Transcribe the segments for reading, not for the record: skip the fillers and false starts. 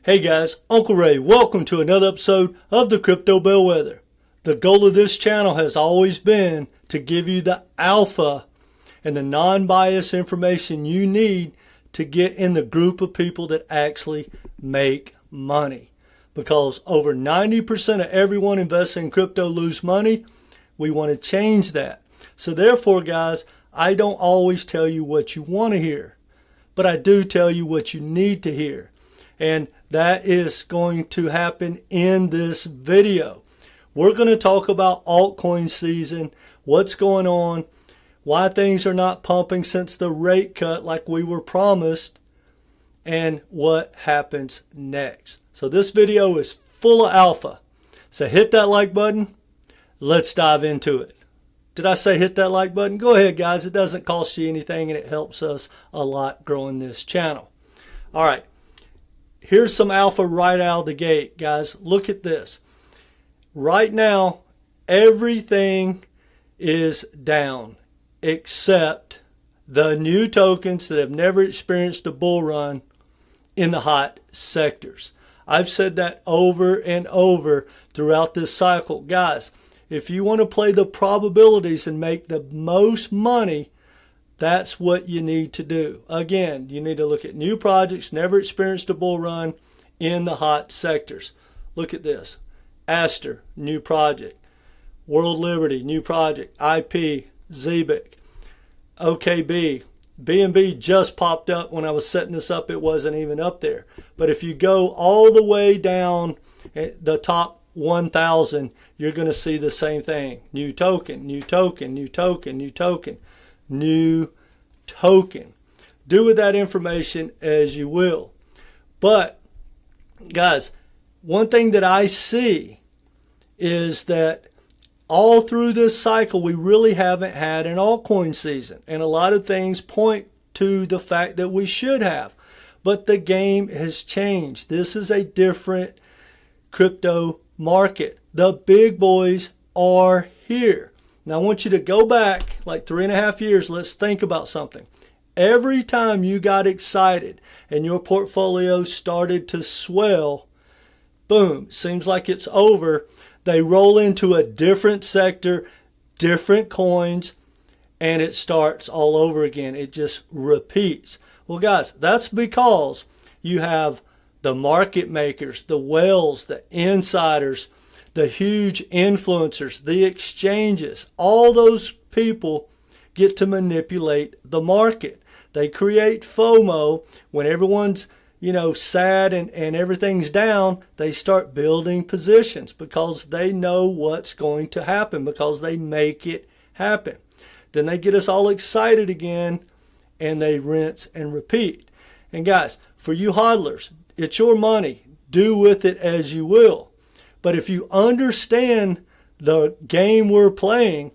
Hey guys, Uncle Ray, welcome to another episode of the Crypto Bellwether. The goal of this channel has always been to give you the alpha and the non-biased information you need to get in the group of people that actually make money. Because over 90% of everyone investing in crypto lose money, we want to change that. So therefore, guys, I don't always tell you what you want to hear, but I do tell you what you need to hear. And that is going to happen in this video. We're going to talk about altcoin season, what's going on, why things are not pumping since the rate cut like we were promised, and what happens next. So this video is full of alpha. So hit that like button. Let's dive into it. Did I say hit that like button? Go ahead, guys. It doesn't cost you anything and it helps us a lot growing this channel. All right. Here's some alpha right out of the gate, guys. Look at this. Right now, everything is down except the new tokens that have never experienced a bull run in the hot sectors. I've said that over and over throughout this cycle. Guys, if you want to play the probabilities and make the most money, that's what you need to do. Again, you need to look at new projects, never experienced a bull run in the hot sectors. Look at this. Aster, new project. World Liberty, new project. IP, Zebic, OKB. BNB just popped up when I was setting this up. It wasn't even up there. But if you go all the way down at the top 1,000, you're going to see the same thing. New token, new token, new token, new token. New token. Do with that information as you will. But guys, one thing that I see is that all through this cycle we really haven't had an altcoin season, and a lot of things point to the fact that we should have, but the game has changed. This is a different crypto market. The big boys are here. Now I want you to go back like 3.5 years. Let's think about something. Every time you got excited and your portfolio started to swell, boom, seems like it's over. They roll into a different sector, different coins, and it starts all over again. It just repeats. Well, guys, that's because you have the market makers, the whales, the insiders, the huge influencers, the exchanges. All those people get to manipulate the market. They create FOMO when everyone's, sad and everything's down. They start building positions because they know what's going to happen, because they make it happen. Then they get us all excited again and they rinse and repeat. And guys, for you hodlers, it's your money. Do with it as you will. But if you understand the game we're playing,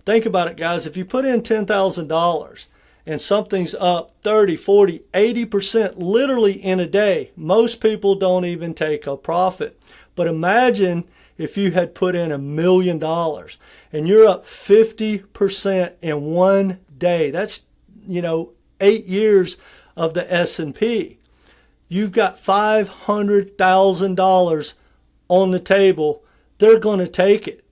think about it, guys. If you put in $10,000 and something's up 30, 40, 80% literally in a day, most people don't even take a profit. But imagine if you had put in $1 million and you're up 50% in one day. That's, 8 years of the S&P. You've got $500,000 on the table. They're going to take it,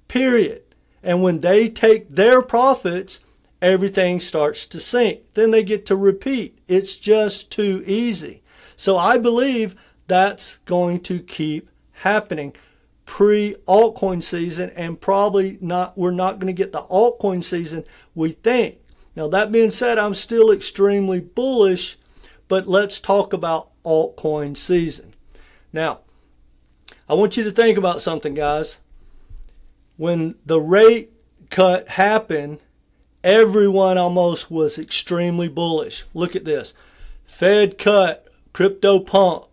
period. And when they take their profits, everything starts to sink. Then they get to repeat. It's just too easy. So I believe that's going to keep happening pre-altcoin season, and probably not. We're not going to get the altcoin season we think. Now that being said, I'm still extremely bullish, but let's talk about altcoin season. Now, I want you to think about something, guys. When the rate cut happened, everyone almost was extremely bullish. Look at this. Fed cut, crypto pump,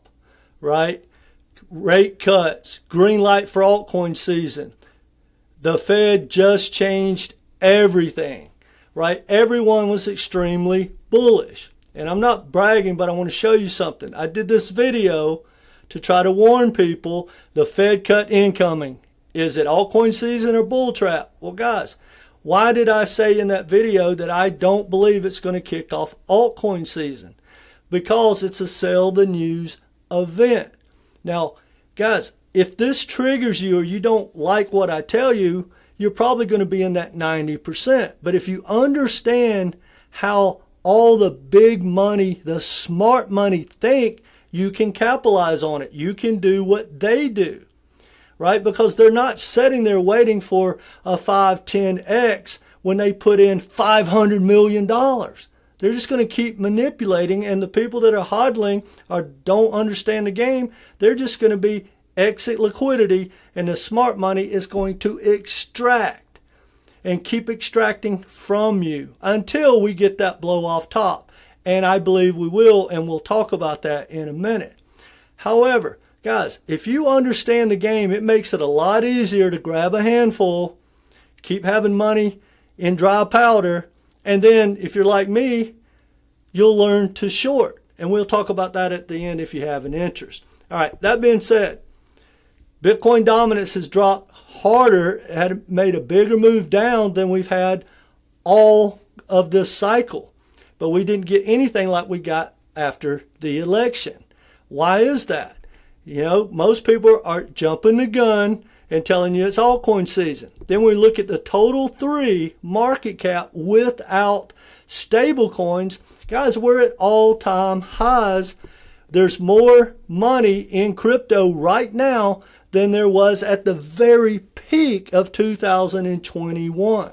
right? Rate cuts, green light for altcoin season. The Fed just changed everything, right? Everyone was extremely bullish. And I'm not bragging, but I want to show you something. I did this video to try to warn people the Fed cut incoming. Is it altcoin season or bull trap? Well, guys, why did I say in that video that I don't believe it's going to kick off altcoin season? Because it's a sell the news event. Now, guys, if this triggers you or you don't like what I tell you, you're probably going to be in that 90%. But if you understand how all the big money, the smart money think, you can capitalize on it. You can do what they do, right? Because they're not sitting there waiting for a 5, 10x when they put in $500 million. They're just going to keep manipulating, and the people that are hodling or don't understand the game, they're just going to be exit liquidity, and the smart money is going to extract and keep extracting from you until we get that blow off top. And I believe we will, and we'll talk about that in a minute. However, guys, if you understand the game, it makes it a lot easier to grab a handful, keep having money in dry powder, and then if you're like me, you'll learn to short. And we'll talk about that at the end if you have an interest. All right, that being said, Bitcoin dominance has dropped harder, had made a bigger move down than we've had all of this cycle. But we didn't get anything like we got after the election. Why is that? You know, most people are jumping the gun and telling you it's altcoin season. Then we look at the total 3 market cap without stable coins. Guys, we're at all-time highs. There's more money in crypto right now than there was at the very peak of 2021.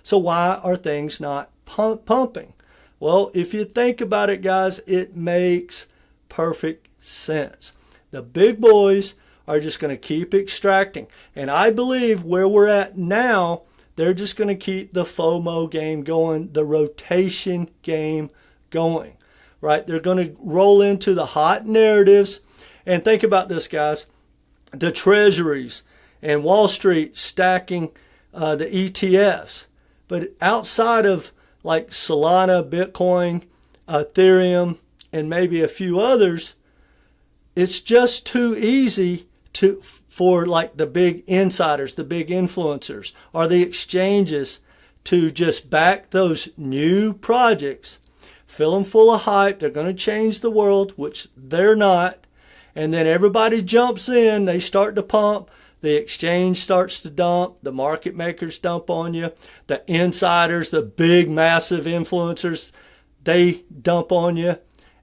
So why are things not pumping? Well, if you think about it, guys, it makes perfect sense. The big boys are just going to keep extracting. And I believe where we're at now, they're just going to keep the FOMO game going, the rotation game going, right? They're going to roll into the hot narratives. And think about this, guys. The treasuries and Wall Street stacking the ETFs. But outside of like Solana, Bitcoin, Ethereum, and maybe a few others, it's just too easy for like the big insiders, the big influencers, or the exchanges to just back those new projects, fill them full of hype. They're going to change the world, which they're not. And then everybody jumps in, they start to pump, the exchange starts to dump, the market makers dump on you, the insiders, the big massive influencers, they dump on you.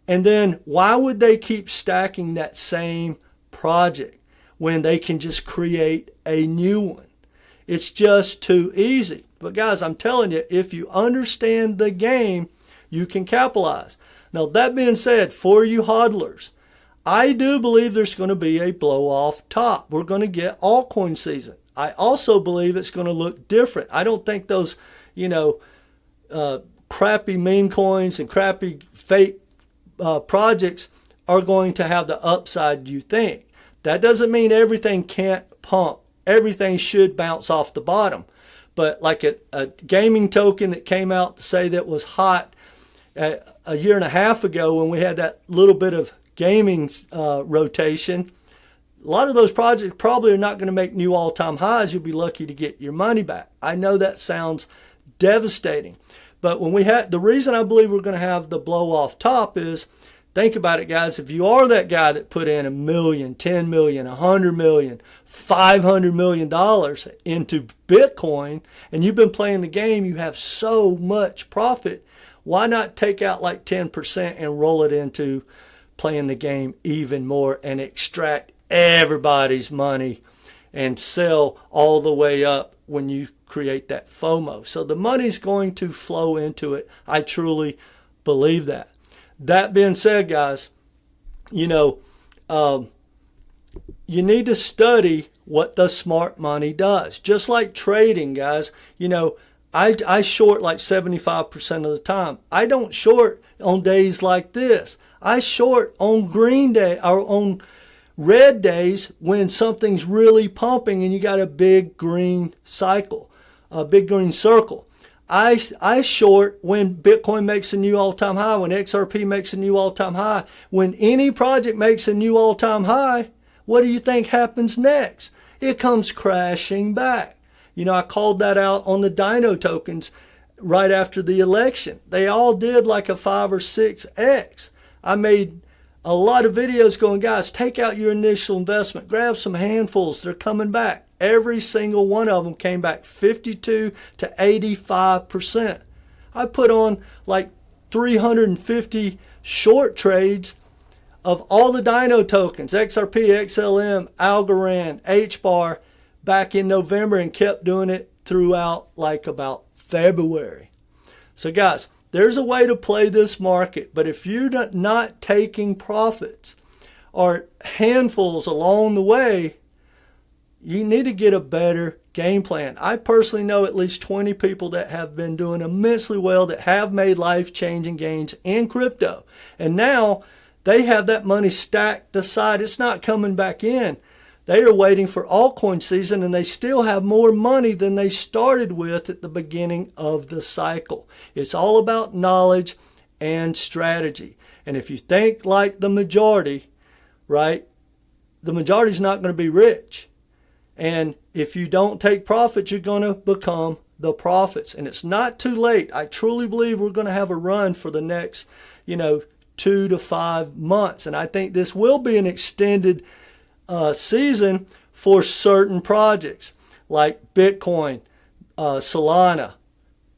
And then why would they keep stacking that same project when they can just create a new one? It's just too easy. But guys, I'm telling you, if you understand the game, you can capitalize. Now, that being said, for you hodlers, I do believe there's going to be a blow off top. We're going to get altcoin season. I also believe it's going to look different. I don't think those, crappy meme coins and crappy fake projects are going to have the upside you think. That doesn't mean everything can't pump. Everything should bounce off the bottom. But like a gaming token that came out to say that was hot a year and a half ago when we had that little bit of gaming rotation, a lot of those projects probably are not going to make new all-time highs. You'll be lucky to get your money back. I know that sounds devastating. But when we had, the reason I believe we're going to have the blow off top is, think about it, guys. If you are that guy that put in $1 million, $10 million, $100 million, $500 million into Bitcoin, and you've been playing the game, you have so much profit. Why not take out like 10% and roll it into playing the game even more and extract everybody's money and sell all the way up when you create that FOMO? So the money's going to flow into it. I truly believe that. That being said, guys, you need to study what the smart money does. Just like trading, guys, I short like 75% of the time. I don't short on days like this. I short on green day or on red days when something's really pumping and you got a big green cycle, a big green circle. I short when Bitcoin makes a new all-time high, when XRP makes a new all-time high. When any project makes a new all-time high, what do you think happens next? It comes crashing back. I called that out on the Dino tokens right after the election. They all did like a 5 or 6x. I made a lot of videos going, guys, take out your initial investment, grab some handfuls, they're coming back. Every single one of them came back 52 to 85%. I put on like 350 short trades of all the Dino tokens, XRP, XLM, Algorand, HBAR, back in November, and kept doing it throughout like about February. So guys, there's a way to play this market, but if you're not taking profits or handfuls along the way, you need to get a better game plan. I personally know at least 20 people that have been doing immensely well, that have made life-changing gains in crypto. And now they have that money stacked aside. It's not coming back in. They are waiting for altcoin season, and they still have more money than they started with at the beginning of the cycle. It's all about knowledge and strategy. And if you think like the majority, right, the majority is not going to be rich. And if you don't take profits, you're going to become the prophets. And it's not too late. I truly believe we're going to have a run for the next, 2 to 5 months. And I think this will be an extended season for certain projects like Bitcoin, Solana,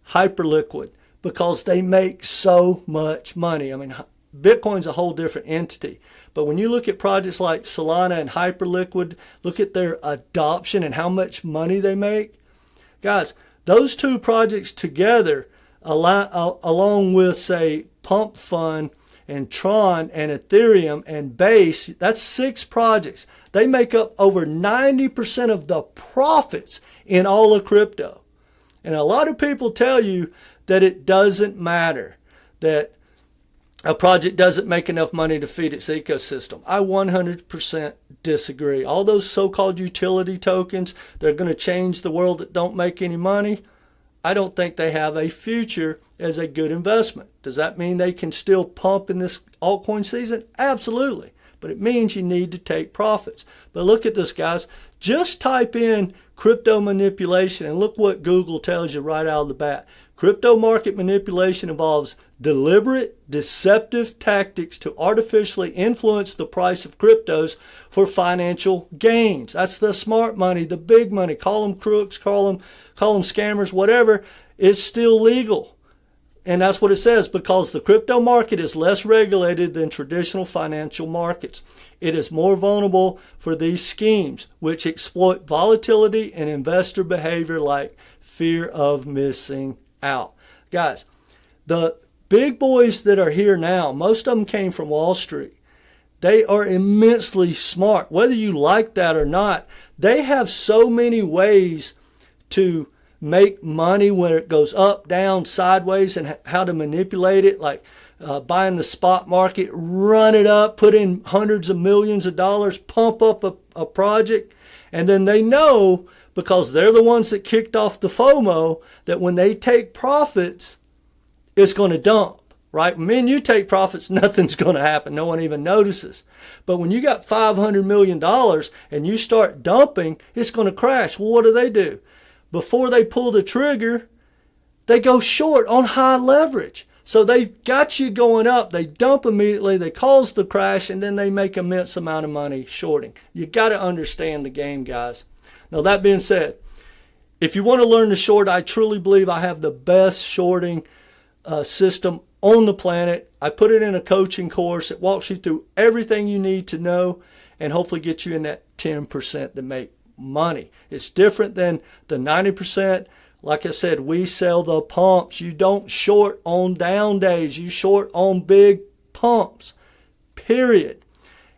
Hyperliquid, because they make so much money. I mean, Bitcoin's a whole different entity. But when you look at projects like Solana and Hyperliquid, look at their adoption and how much money they make. Guys, those two projects together, along with, say, Pump Fund and Tron and Ethereum and Base, that's 6 projects. They make up over 90% of the profits in all of crypto. And a lot of people tell you that it doesn't matter, that a project doesn't make enough money to feed its ecosystem. I 100% disagree. All those so-called utility tokens, they're going to change the world, that don't make any money. I don't think they have a future as a good investment. Does that mean they can still pump in this altcoin season? Absolutely. But it means you need to take profits. But look at this, guys. Just type in crypto manipulation and look what Google tells you right out of the bat. Crypto market manipulation involves deliberate, deceptive tactics to artificially influence the price of cryptos for financial gains. That's the smart money, the big money. Call them crooks, call them scammers, whatever. It's still legal. And that's what it says, because the crypto market is less regulated than traditional financial markets. It is more vulnerable for these schemes, which exploit volatility and investor behavior like fear of missing out. Guys, the big boys that are here now, most of them came from Wall Street. They are immensely smart. Whether you like that or not, they have so many ways to make money when it goes up, down, sideways, and how to manipulate it, like buying the spot market, run it up, put in hundreds of millions of dollars, pump up a project, and then they know, because they're the ones that kicked off the FOMO, that when they take profits, it's going to dump, right? When you take profits, nothing's going to happen. No one even notices. But when you got $500 million and you start dumping, it's going to crash. Well, what do? Before they pull the trigger, they go short on high leverage. So they got you going up, they dump immediately, they cause the crash, and then they make an immense amount of money shorting. You got to understand the game, guys. Now, that being said, if you want to learn to short, I truly believe I have the best shorting system on the planet. I put it in a coaching course. It walks you through everything you need to know and hopefully get you in that 10% to make money. It's different than the 90%. Like I said, we sell the pumps. You don't short on down days. You short on big pumps, period.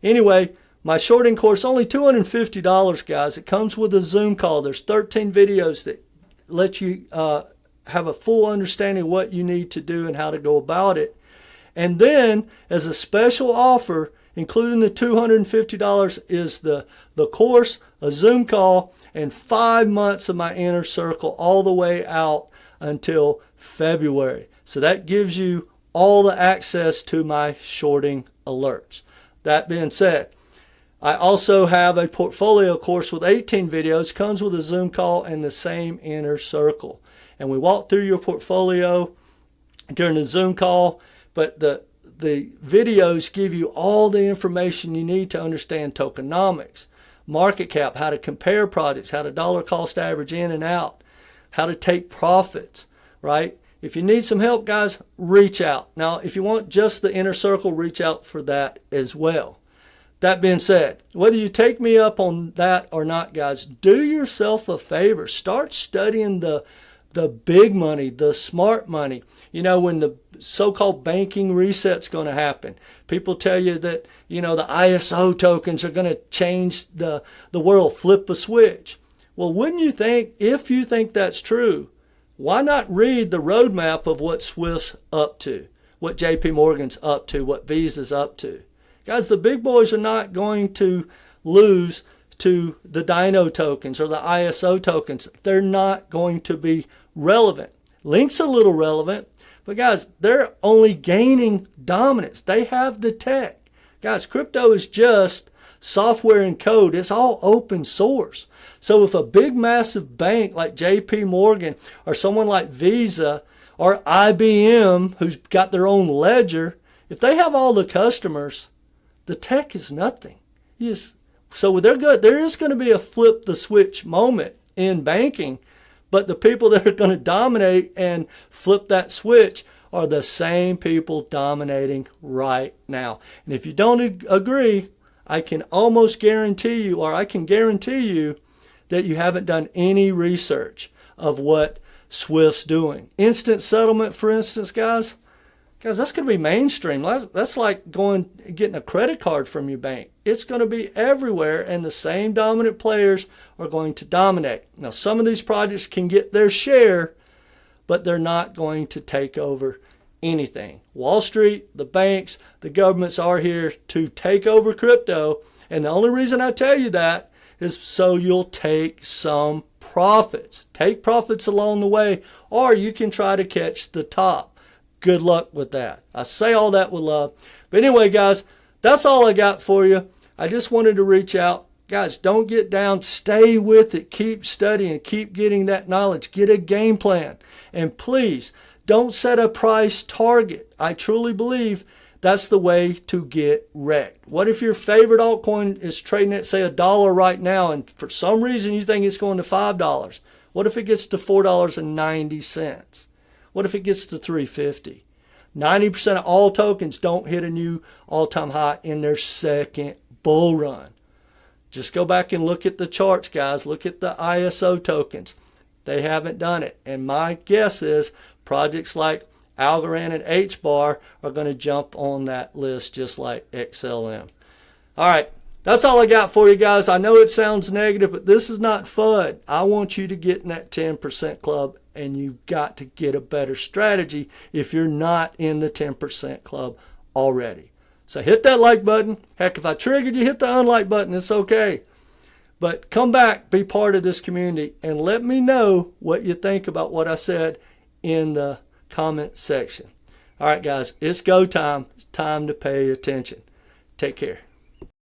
Anyway, my shorting course, only $250, guys. It comes with a Zoom call. There's 13 videos that let you have a full understanding of what you need to do and how to go about it. And then, as a special offer, including the $250, is the course, a Zoom call, and 5 months of my inner circle all the way out until February. So that gives you all the access to my shorting alerts. That being said, I also have a portfolio course with 18 videos, comes with a Zoom call and the same inner circle. And we walk through your portfolio during the Zoom call, but the the videos give you all the information you need to understand tokenomics, market cap, how to compare projects, how to dollar cost average in and out, how to take profits, right? If you need some help, guys, reach out. Now, if you want just the inner circle, reach out for that as well. That being said, whether you take me up on that or not, guys, do yourself a favor. Start studying the big money, the smart money. You know, when the so-called banking reset's going to happen, people tell you that, you know, the ISO tokens are going to change the world, flip a switch. Well, wouldn't you think, if you think that's true, why not read the roadmap of what Swift's up to, what JP Morgan's up to, what Visa's up to? Guys, the big boys are not going to lose to the Dino tokens or the ISO tokens. They're not going to be relevant. Link's a little relevant, but guys, they're only gaining dominance. They have the tech. Guys, crypto is just software and code. It's all open source. So if a big massive bank like JP Morgan or someone like Visa or IBM, who's got their own ledger, if they have all the customers, the tech is nothing. So they're good. There is going to be a flip the switch moment in banking, but the people that are going to dominate and flip that switch are the same people dominating right now. And if you don't agree, I can almost guarantee you, or I can guarantee you, that you haven't done any research of what Swift's doing. Instant settlement, for instance, guys, that's going to be mainstream. That's like getting a credit card from your bank. It's going to be everywhere, and the same dominant players are going to dominate. Now, some of these projects can get their share, but they're not going to take over anything. Wall Street, the banks, the governments are here to take over crypto, and the only reason I tell you that is so you'll take some profits. Take profits along the way, or you can try to catch the top. Good luck with that. I say all that with love. But anyway, guys, that's all I got for you. I just wanted to reach out. Guys, don't get down. Stay with it. Keep studying. Keep getting that knowledge. Get a game plan. And please, don't set a price target. I truly believe that's the way to get wrecked. What if your favorite altcoin is trading at, say, $1 right now, and for some reason you think it's going to $5? What if it gets to $4.90? What if it gets to $3.50? 90% of all tokens don't hit a new all-time high in their second bull run. Just go back and look at the charts, guys. Look at the ISO tokens. They haven't done it. And my guess is projects like Algorand and HBAR are going to jump on that list just like XLM. All right, that's all I got for you guys. I know it sounds negative, but this is not FUD. I want you to get in that 10% club, and you've got to get a better strategy if you're not in the 10% club already. So hit that like button. Heck, if I triggered you, hit the unlike button. It's okay. But come back, be part of this community, and let me know what you think about what I said in the comment section. All right, guys, it's go time. It's time to pay attention. Take care.